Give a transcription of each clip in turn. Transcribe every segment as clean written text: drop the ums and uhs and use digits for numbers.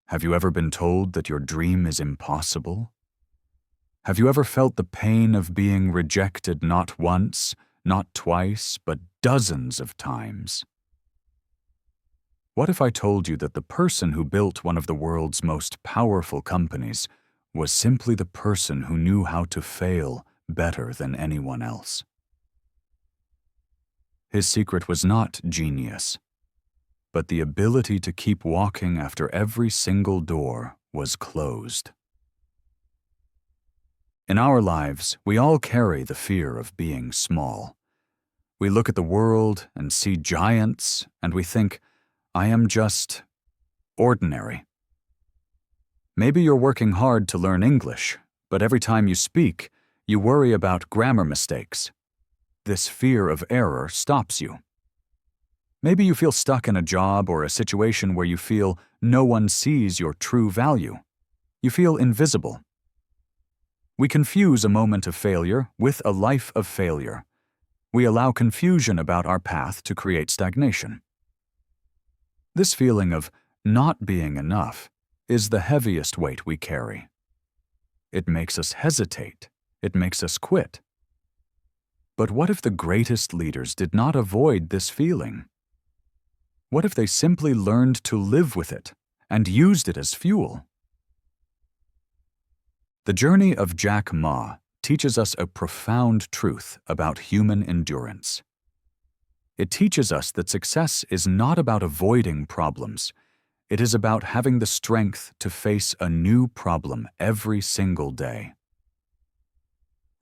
Have you ever been told that your dream is impossible? Have you ever felt the pain of being rejected not once, not twice, but dozens of times? What if I told you that the person who built one of the world's most powerful companies was simply the person who knew how to fail better than anyone else? His secret was not genius, but the ability to keep walking after every single door was closed. In our lives, we all carry the fear of being small. We look at the world and see giants, and we think, I am just ordinary. Maybe you're working hard to learn English, but every time you speak, you worry about grammar mistakes. This fear of error stops you. Maybe you feel stuck in a job or a situation where you feel no one sees your true value. You feel invisible. We confuse a moment of failure with a life of failure. We allow confusion about our path to create stagnation. This feeling of not being enough is the heaviest weight we carry. It makes us hesitate. It makes us quit. But what if the greatest leaders did not avoid this feeling? What if they simply learned to live with it and used it as fuel? The journey of Jack Ma teaches us a profound truth about human endurance. It teaches us that success is not about avoiding problems. It is about having the strength to face a new problem every single day.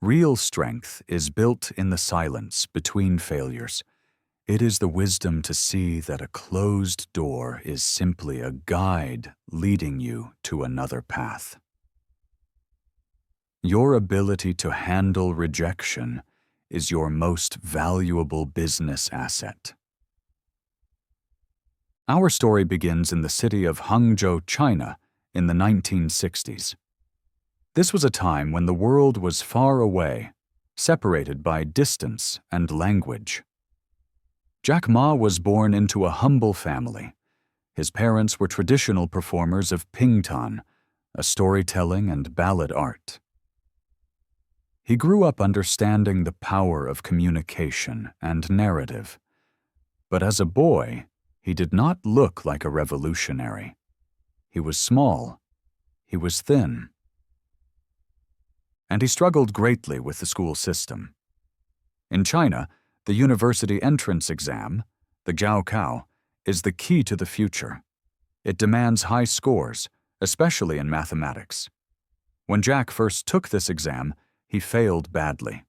Real strength is built in the silence between failures. It is the wisdom to see that a closed door is simply a guide leading you to another path. Your ability to handle rejection is your most valuable business asset. Our story begins in the city of Hangzhou, China, in the 1960s. This was a time when the world was far away, separated by distance and language. Jack Ma was born into a humble family. His parents were traditional performers of pingtan, a storytelling and ballad art. He grew up understanding the power of communication and narrative. But as a boy, he did not look like a revolutionary. He was small. He was thin. And he struggled greatly with the school system. In China, the university entrance exam, the Gaokao, is the key to the future. It demands high scores, especially in mathematics. When Jack first took this exam, he failed badly.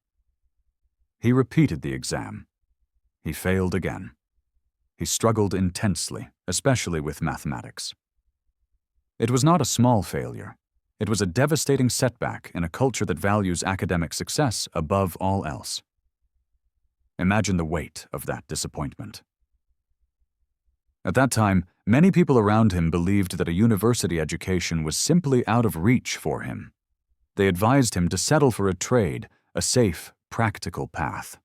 He repeated the exam. He failed again. He struggled intensely, especially with mathematics. It was not a small failure. It was a devastating setback in a culture that values academic success above all else. Imagine the weight of that disappointment. At that time, many people around him believed that a university education was simply out of reach for him. They advised him to settle for a trade, a safe, practical path.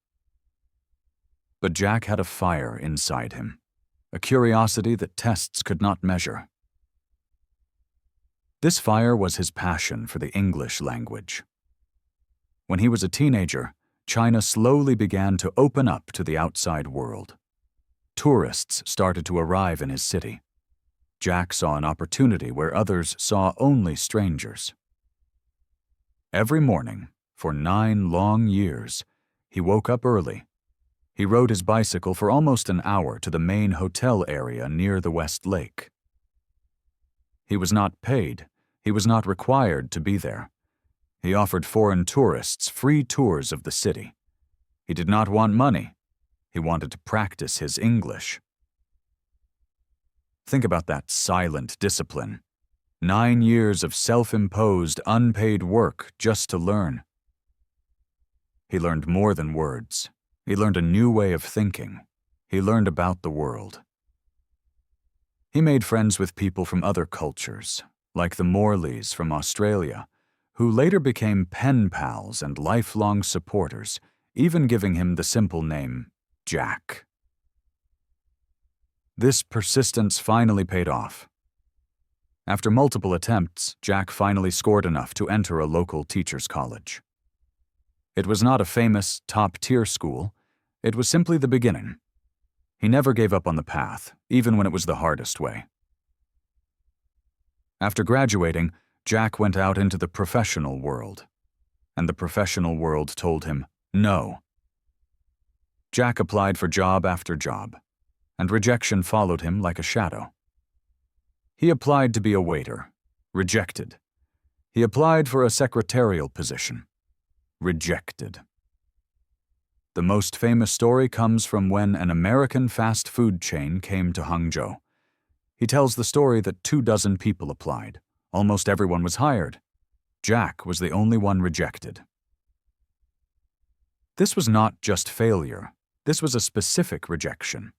But Jack had a fire inside him, a curiosity that tests could not measure. This fire was his passion for the English language. When he was a teenager, China slowly began to open up to the outside world. Tourists started to arrive in his city. Jack saw an opportunity where others saw only strangers. Every morning, for 9 long years, he woke up early. He rode his bicycle for almost an hour to the main hotel area near the West Lake. He was not paid. He was not required to be there. He offered foreign tourists free tours of the city. He did not want money. He wanted to practice his English. Think about that silent discipline. 9 years of self-imposed, unpaid work just to learn. He learned more than words. He learned a new way of thinking. He learned about the world. He made friends with people from other cultures, like the Morleys from Australia, who later became pen pals and lifelong supporters, even giving him the simple name Jack. This persistence finally paid off. After multiple attempts, Jack finally scored enough to enter a local teachers' college. It was not a famous, top-tier school. It was simply the beginning. He never gave up on the path, even when it was the hardest way. After graduating, Jack went out into the professional world, and the professional world told him no. Jack applied for job after job, and rejection followed him like a shadow. He applied to be a waiter, rejected. He applied for a secretarial position, rejected. The most famous story comes from when an American fast food chain came to Hangzhou. He tells the story that 24 people applied. Almost everyone was hired. Jack was the only one rejected. This was not just failure. This was a specific rejection.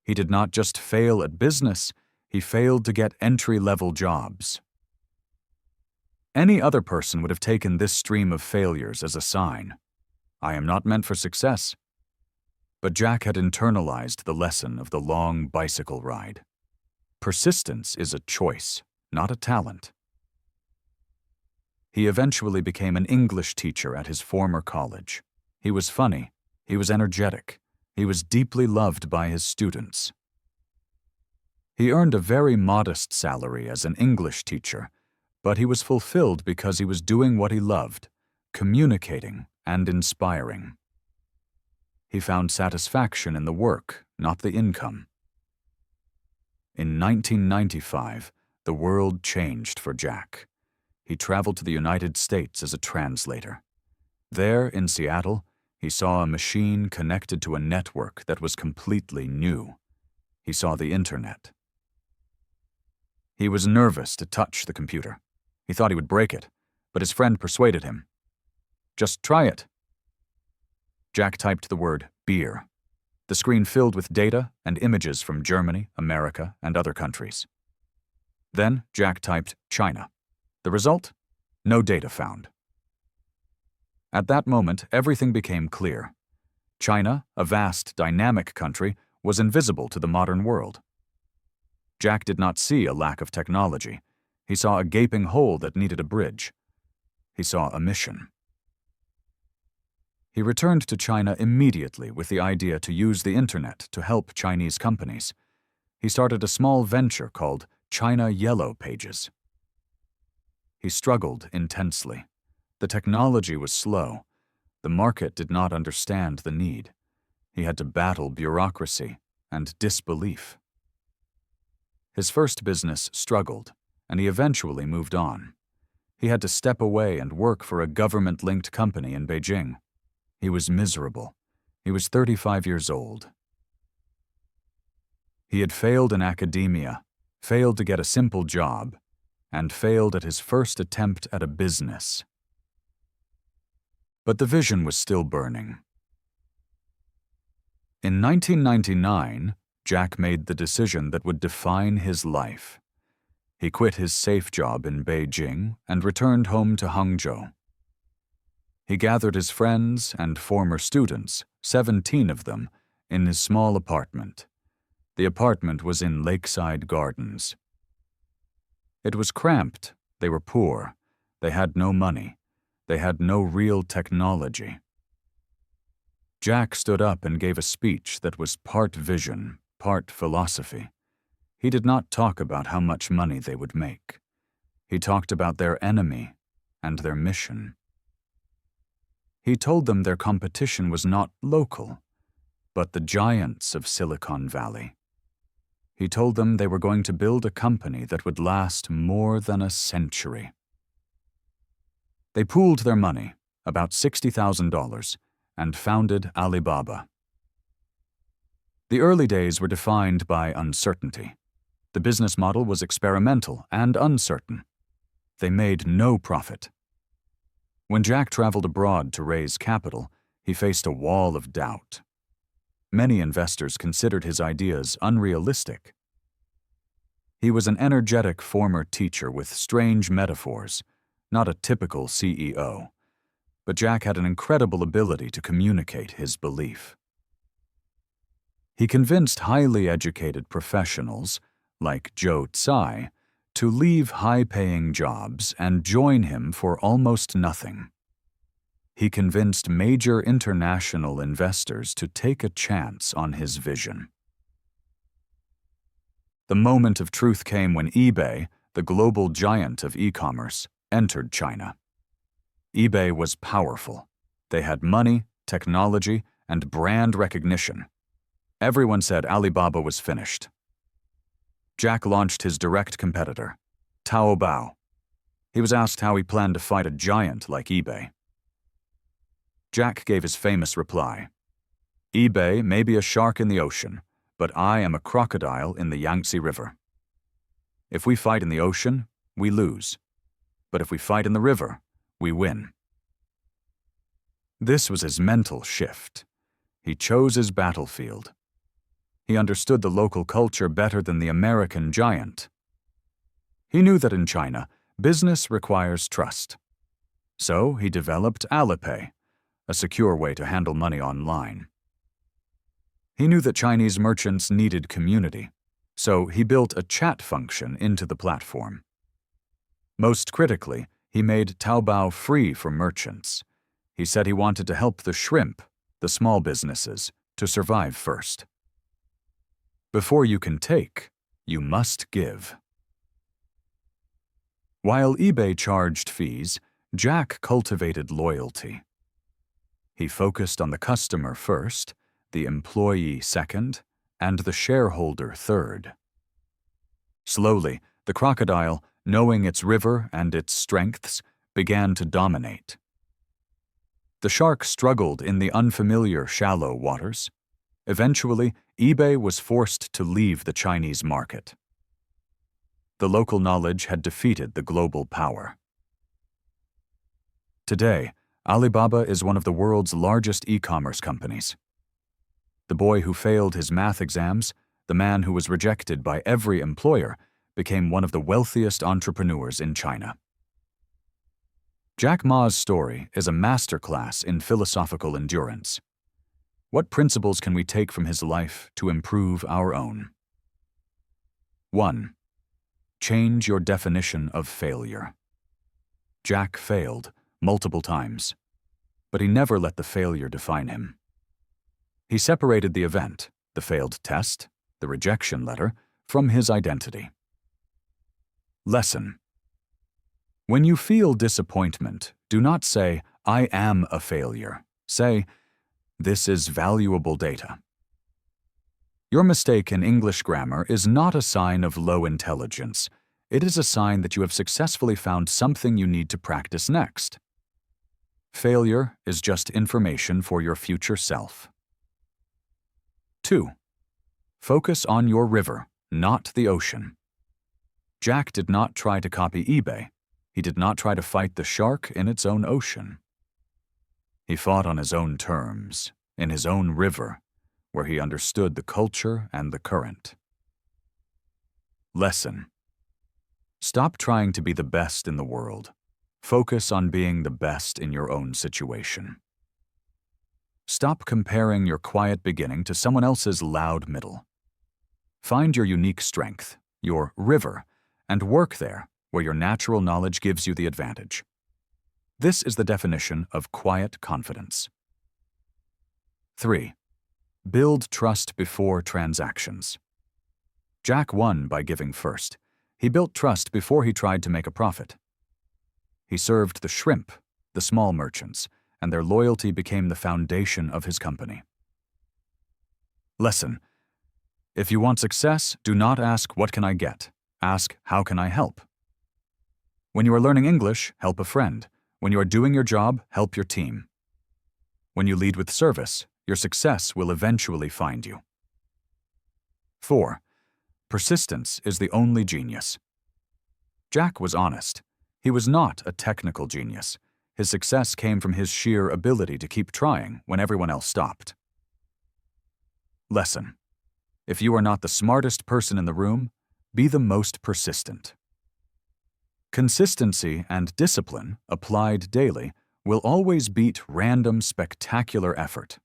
He did not just fail at business, he failed to get entry-level jobs. Any other person would have taken this stream of failures as a sign. I am not meant for success. But Jack had internalized the lesson of the long bicycle ride. Persistence is a choice, not a talent. He eventually became an English teacher at his former college. He was funny, he was energetic, he was deeply loved by his students. He earned a very modest salary as an English teacher, but he was fulfilled because he was doing what he loved, communicating and inspiring. He found satisfaction in the work, not the income. In 1995, the world changed for Jack. He traveled to the United States as a translator. There, in Seattle, he saw a machine connected to a network that was completely new. He saw the internet. He was nervous to touch the computer. He thought he would break it, but his friend persuaded him. Just try it. Jack typed the word beer. The screen filled with data and images from Germany, America, and other countries. Then Jack typed China. The result? No data found. At that moment, everything became clear. China, a vast, dynamic country, was invisible to the modern world. Jack did not see a lack of technology. He saw a gaping hole that needed a bridge. He saw a mission. He returned to China immediately with the idea to use the internet to help Chinese companies. He started a small venture called China Yellow Pages. He struggled intensely. The technology was slow. The market did not understand the need. He had to battle bureaucracy and disbelief. His first business struggled, and he eventually moved on. He had to step away and work for a government-linked company in Beijing. He was miserable. He was 35 years old. He had failed in academia, failed to get a simple job, and failed at his first attempt at a business. But the vision was still burning. In 1999, Jack made the decision that would define his life. He quit his safe job in Beijing and returned home to Hangzhou. He gathered his friends and former students, 17 of them, in his small apartment. The apartment was in Lakeside Gardens. It was cramped. They were poor. They had no money. They had no real technology. Jack stood up and gave a speech that was part vision, part philosophy. He did not talk about how much money they would make. He talked about their enemy and their mission. He told them their competition was not local, but the giants of Silicon Valley. He told them they were going to build a company that would last more than a century. They pooled their money, about $60,000, and founded Alibaba. The early days were defined by uncertainty. The business model was experimental and uncertain. They made no profit. When Jack traveled abroad to raise capital, he faced a wall of doubt. Many investors considered his ideas unrealistic. He was an energetic former teacher with strange metaphors, not a typical CEO. But Jack had an incredible ability to communicate his belief. He convinced highly educated professionals, like Joe Tsai, to leave high-paying jobs and join him for almost nothing. He convinced major international investors to take a chance on his vision. The moment of truth came when eBay, the global giant of e-commerce, entered China. eBay was powerful. They had money, technology, and brand recognition. Everyone said Alibaba was finished. Jack launched his direct competitor, Taobao. He was asked how he planned to fight a giant like eBay. Jack gave his famous reply, "eBay may be a shark in the ocean, but I am a crocodile in the Yangtze River. If we fight in the ocean, we lose. But if we fight in the river, we win." This was his mental shift. He chose his battlefield. He understood the local culture better than the American giant. He knew that in China, business requires trust. So he developed Alipay, a secure way to handle money online. He knew that Chinese merchants needed community, so he built a chat function into the platform. Most critically, he made Taobao free for merchants. He said he wanted to help the shrimp, the small businesses, to survive first. Before you can take, you must give. While eBay charged fees, Jack cultivated loyalty. He focused on the customer first, the employee second, and the shareholder third. Slowly, the crocodile, knowing its river and its strengths, began to dominate. The shark struggled in the unfamiliar shallow waters. Eventually, eBay was forced to leave the Chinese market. The local knowledge had defeated the global power. Today, Alibaba is one of the world's largest e-commerce companies. The boy who failed his math exams, the man who was rejected by every employer, became one of the wealthiest entrepreneurs in China. Jack Ma's story is a masterclass in philosophical endurance. What principles can we take from his life to improve our own? 1. Change your definition of failure. Jack failed multiple times, but he never let the failure define him. He separated the event, the failed test, the rejection letter, from his identity. Lesson. When you feel disappointment, do not say, "I am a failure." Say, "This is valuable data." Your mistake in English grammar is not a sign of low intelligence. It is a sign that you have successfully found something you need to practice next. Failure is just information for your future self. 2. Focus on your river, not the ocean. Jack did not try to copy eBay. He did not try to fight the shark in its own ocean. He fought on his own terms, in his own river, where he understood the culture and the current. Lesson. Stop trying to be the best in the world. Focus on being the best in your own situation. Stop comparing your quiet beginning to someone else's loud middle. Find your unique strength, your river, and work there where your natural knowledge gives you the advantage. This is the definition of quiet confidence. 3. Build trust before transactions. Jack won by giving first. He built trust before he tried to make a profit. He served the shrimp, the small merchants, and their loyalty became the foundation of his company. Lesson. If you want success, do not ask, "What can I get?" Ask, "How can I help?" When you are learning English, help a friend. When you are doing your job, help your team. When you lead with service, your success will eventually find you. 4. Persistence is the only genius. Jack was honest. He was not a technical genius. His success came from his sheer ability to keep trying when everyone else stopped. Lesson. If you are not the smartest person in the room, be the most persistent. Consistency and discipline, applied daily, will always beat random, spectacular effort.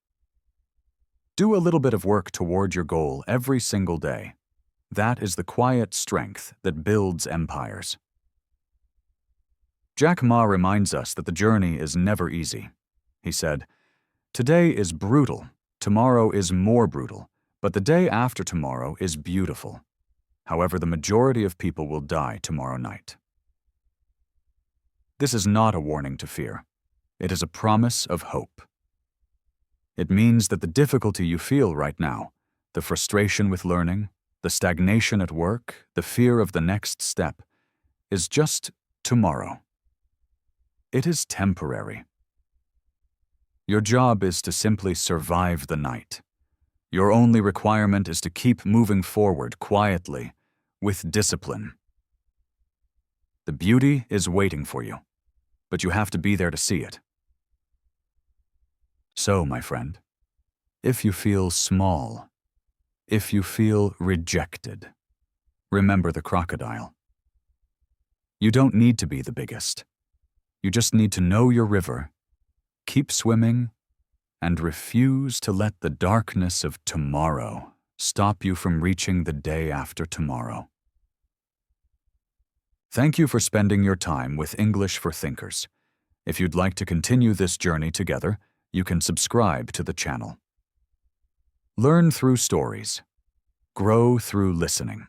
Do a little bit of work toward your goal every single day. That is the quiet strength that builds empires. Jack Ma reminds us that the journey is never easy. He said, "Today is brutal, tomorrow is more brutal, but the day after tomorrow is beautiful. However, the majority of people will die tomorrow night." This is not a warning to fear. It is a promise of hope. It means that the difficulty you feel right now, the frustration with learning, the stagnation at work, the fear of the next step, is just tomorrow. It is temporary. Your job is to simply survive the night. Your only requirement is to keep moving forward quietly, with discipline. The beauty is waiting for you, but you have to be there to see it. So, my friend, if you feel small, if you feel rejected, remember the crocodile. You don't need to be the biggest. You just need to know your river, keep swimming, and refuse to let the darkness of tomorrow stop you from reaching the day after tomorrow. Thank you for spending your time with English for Thinkers. If you'd like to continue this journey together, you can subscribe to the channel. Learn through stories. Grow through listening.